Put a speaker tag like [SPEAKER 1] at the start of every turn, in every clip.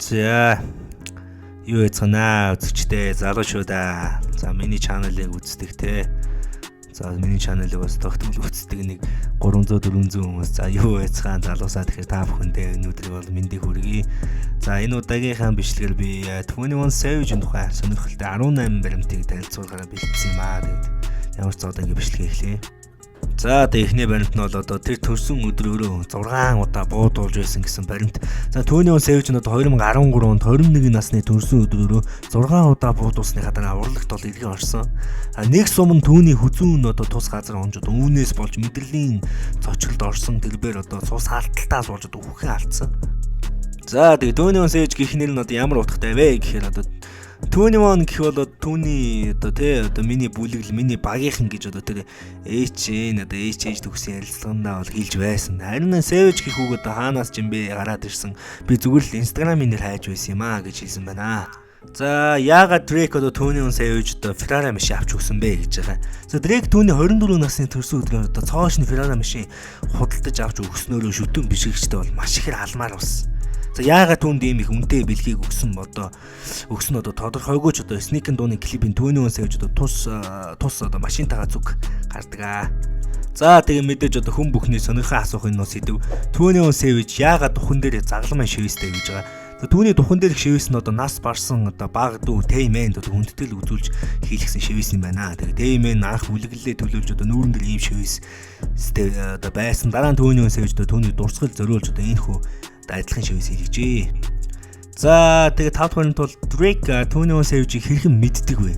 [SPEAKER 1] За юу яцганаа үзэгчтэй залуу шүү да. За миний чаналыг үздэг те. За миний чаналыг бас тогтмол үздэг нэг 300 400 хүмүүс. За юу яцгаан залуусаа тэгэхээр та бүхэндээ энэ өдрийг бол мэндийг хүргэе. За энэ удаагийнхаа бичлэгээр би 21 Savage-ийн тухай сонирхолтой 18 баримтыг танилцуулахаар бэлдсэн юм аа. Тэгээд ямар ч зодонгийн бичлэгээ эхлэе. За эхний баримт нь бол одоо тэр төрсөн өдрөөрөө 6 удаа буудуулж байсан гэсэн баримт. За түүний Savage нь одоо 2013 онд 21 насны төрсөн өдрөөрөө 6 удаа буудуулсныхаа дараа урлагт бол иргэн орсон. Нэг сум нь түүний хүзүүн одоо тус газар онжод үүнээс болж мэдрэлийн цочролд орсон тэрбээр одоо цус хаалталтаас болж одоо үхэн алдсан. За түүний Savage гэх нэр нь одоо ямар утгатай вэ гэхээр одоо түүний гэх бол түүний одоо миний бүлэгл миний багийнхан гэж одоо тэр HN одоо HH төгсөн ярилцлагандаа бол хэлж байсан. Харин Savage гэх үг одоо хаанаас ч юм бэ гараад ирсэн. Би зүгээр л Instagram-ийн нэр хайж байсан юм аа гэж хэлсэн байна. За яагаад Drake одоо түүний Savage одоо Ferrari машин авч өгсөн бэ гэж байгаа. За Drake түүний 24 насны төрсөн өдрөөр одоо цоошны Ferrari машин худалдаж авч өгснөөрөө шүтэн бишрэгчтэй бол маш их алмаар болсон. За яагаад түүнд ийм их үнэтэй бэлгийг өгсөн одоо тодорхойгүй ч одоо Sneak-ын дууны клипийн түүний Savage одоо тус одоо машинтайгаа зүг гардаг аа. За тэгээ мэдээж одоо хүн бүхний сонирхоо асуух энэ сэдв түүний Savage яагаад духан дээр загламын шивэстэй гэж байгаа. За түүний духан дээр шивэс нь одоо нас барсан одоо баг дүү Тэймэн одоо хүндэтгэл үзүүлж хийлгсэн шивэс юм байна. Тэгээ Тэймэн анх үлгэлээ төлөвлөж одоо нүүрэн дээр ийм шивэс одоо байсан. Дараа нь түүний Savage одоо түүний дурсгал зориулж одоо энэ хүү адилхан шивэс хийлгэжээ. За тэгээ 5 дахь баримт бол Drake түүний Savage-ийг хэрхэн мэддэг вэ?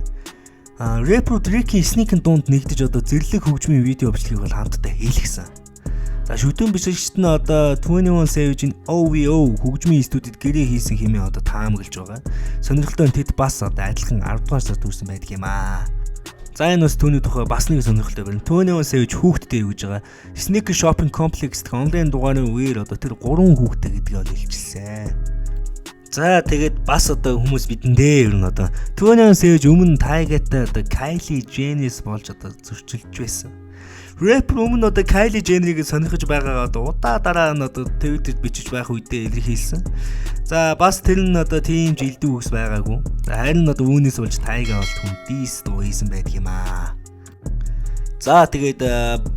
[SPEAKER 1] Rapper Drake-ийн Sneak-ын дунд нэгдэж одоо зэрлэг хөгжмийн видео бичлэгийг бол хамтдаа хийлгэсэн. За шүтэн бичигчт нь одоо түүний Savage-ийн OVO хөгжмийн студид гэрээ хийсэн хэмээн одоо таамаглаж байгаа. Сонирхолтой нь тэд бас одоо адилхан 10 дугаар сард төрсэн байдаг юм аа. За энэ бас түүний тухай бас нэг сонирхолтой байна. Түүний Savage хүүхдтэй гэж байгаа. Sneaker Shopping Complex гэх онлайн дугаарын үеэр одоо тэр 3 хүүхдтэй гэдгийг ол илчилсэн. За тэгээд бас одоо хүмүүс бидэндээ ер нь одоо түүний Savage өмнө Tyga-тай одоо Kylie Jenner болж одоо зөрчилж байсан. Rapper өмнө одоо Kylie Jenner-ийг сонирхож байгаагаа одоо удаа дараа нь одоо Twitter-д бичиж байх үедээ илэрхийлсэн. За бас тэр нь одоо тийм жилдүү үгс байгаагүй. Харин одоо үүнээс болж Tyga болт хүн дис дуу хийсэн байдаг юм аа. За тэгээд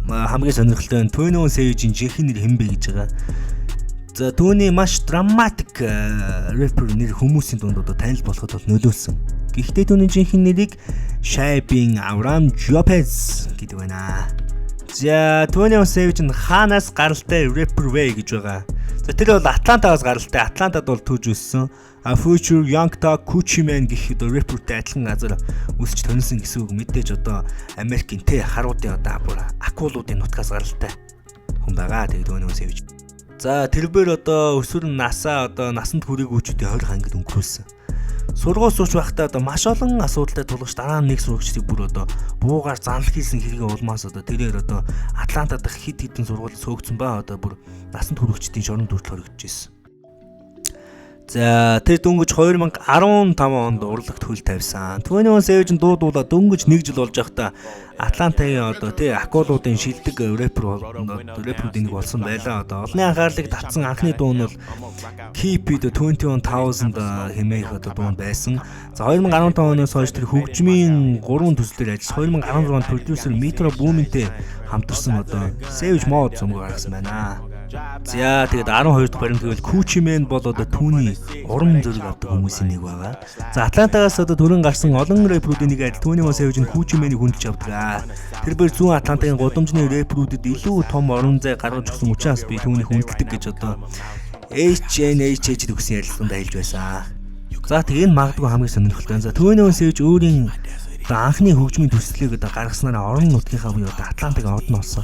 [SPEAKER 1] хамгийн сонирхолтой нь түүний Savage-ийн жинхэнэ нэр хэн бэ гэж байгаа. За түүний маш dramatic rapper нэр хүмүүсийн дунд одоо танил болоход бол нөлөөлсөн. Гэхдээ түүний жинхэнэ нэрийг Shaping Avram Jopez гэдэг байна. За түүний Savage нь хаанаас гаралтай rapper вэ гэж байгаа. За тэр бол Атлантагаас гаралтай. Атлантад бол төрж өссөн. Future Young Thug Gucci Mane гэх одоо rapperтэй адилхан газар өсч тонсон гэсэн үг. Мэдээж одоо Америкийн харуудын одоо бүр акулуудын нутгаас гаралтай хүн байгаа. Тэгээд түүний Savage. За тэрбээр одоо өсвөр насаа одоо насанд хүрээгүйчүүдийн 20 ангид өнгөрүүлсэн. Сургууль сууч байхдаа одоо маш олон асуудалтай тулгарч дараа нь нэг сурагчдыг бүр одоо буугаар занлах хийсэн хэргийн улмаас одоо тэрээр одоо Атлантад дах хэд хэдэн сургууль сөөгдсөн ба одоо бүр насанд хүрэгчдийн шоронд хүртэл хоригдож ирсэн. За тэр дөнгөж 2015 онд урлагт хөл тавьсан. Түүний Savage дуудуулаад дөнгөж 1 жил болж байхдаа Атлантагийн одоо акулуудын шилдэг рэперүүдийн нэг болсон байлаа. Одоо олонний анхаарлыг татсан анхны дуу нь бол Keep It 21000 хэмээх одоо дуу байсан. За 2015 оноос хойш тэр хөгжмийн 3 төслөөр ажиллаж 2016 онд продюсер Metro Boomin-тэй хамтарсан одоо Savage Mode цомог гаргасан байна. За тэгээд 12 дахь баримт гэвэл Gucci Mane бол одоо түүний урам зориг авдаг хүмүүсийн нэг байгаа. За Атлантагаас одоо төрөн гарсан олон рэперүүдийн нэг адил түүний Savage нь Gucci Mane-ийг хүндэж авдаг. Тэрээр зүүн Атлантагийн гудамжны рэперүүдэд илүү том орон зай гаргаж өгсөн учраас би түүнийг хүндэлдэг гэж одоо HH төгсөн ярилцлаганд хэлж байсан. За тэгээд энэ магадгүй хамгийн сонирхолтой. За түүний Savage өөрийн одоо анхны хөгжмийн төслийг одоо гаргаснараа орон нутгийнхаа буюу Атлантагийн ордон болсон.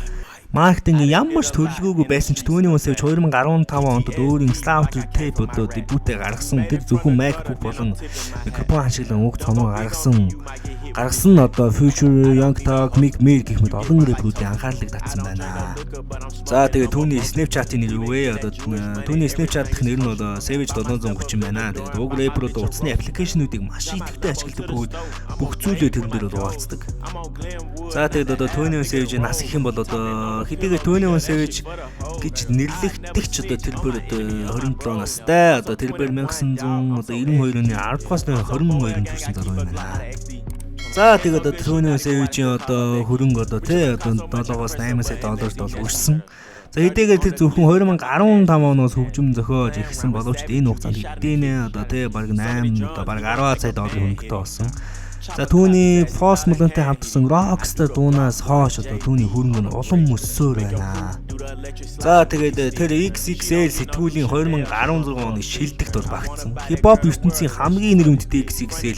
[SPEAKER 1] Маркетинг ямар ч төлөвлөгөөгүй байсан ч түүний Savage 2015 онд өөрийн Slavter Tape одоо дебютээ гаргасан. Тэр зөвхөн MacBook болон микрофон ашиглан уг цомог гаргасан одоо Future Young Thug Meek Mill гэх мэт олон рэперүүдийн анхаарлыг татсан байна. За тэгээ түүний Snapchat-ийн нэр юу вэ? Одоо түүний Snapchat дэх нэр нь бол Savage 730 байна. Тэгээд уг рэперүүд утасны аппликейшнуудыг маш идэвхтэй ашигладаг бөгөөд бүх зүйлээ тэрэн дээр хуваалцдаг. За тэгээд одоо түүний Savage нас гэх юм бол одоо хэдийгээр түүний Savage гэж нэрлэгдэх ч одоо тэрбэр одоо 27 настай одоо тэрбэр 1992 оны 10 дугаар сарын 22-нд төрсэн залуу юм байна. За тэгээд одоо түүний сэвжийн одоо хөрөнгө одоо тий одоо 7-оос 8 сая долларт бол өрсөн. За хэдийгээр тэр зөвхөн 2015 оноос хөгжим зохиож ирсэн боловч энэ хугацаанд хэдийнэ одоо тий бараг 8 одоо бараг 10 сая долларын хөнгөтэй болсон. За түүний Post Malone-тэй хамтарсан Rockstar дуунаас хойш одоо түүний хөрөнгө нь улам өссөөр байна. За тэгээд тэр XXL сэтгүүлийн 2016 оны шилдэгт бол багтсан. Хип-хоп ертөнцийн хамгийн нэр хүндтэй XXL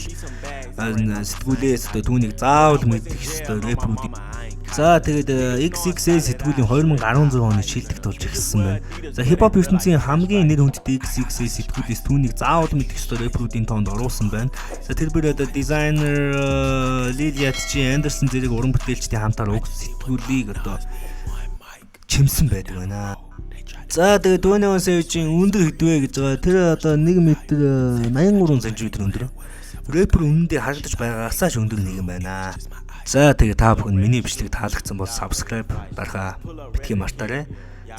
[SPEAKER 1] сэтгүүлээс одоо түүнийг заавал мэдэх ёстой рэпрүүдийн. За тэгээд XXL сэтгүүлийн 2016 оны шилдэгт болж ирсэн байна. За хип-хоп ертөнцийн хамгийн нэр хүндтэй XXL сэтгүүлээс түүнийг заавал мэдэх ёстой рэпрүүдийн тоонд оруулсан байна. За тэр бүр одоо дизайнер Liliat G Anderson зэрэг уран бүтээлчдийн хамтаар уг сэтгүүлийг одоо чимсэн байдаг байна. За тэгээд түүний сэвжийн өндөр хэдвэ гэж байгаа. Тэр одоо 1 м 83 см өндөр. Рэпер үнэндээ харагдаж байгаагаас ч өндөр нэг юм байна. За тэгээд та бүхэн миний бичлэг таалагдсан бол subscribe дарахаа битгий мартаарай.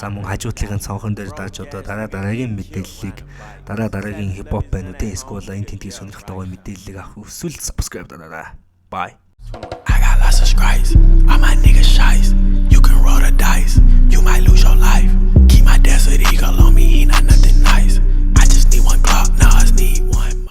[SPEAKER 1] За мөн хажуудлын цонхон дээр дарж одоо дараагийн мэдээллийг дараагийн хипхоп байнуудын эсвэл энэ тентгийн сонирхолтой мэдээллийг авах хүсвэл subscribe дараарай. Bye.
[SPEAKER 2] I got lots of subscribers. All my niggas shies. You can roll the dice. You might lose your life. Keep my desert eagle on me. He not nothing nice. I just need one Glock. Now I just need one.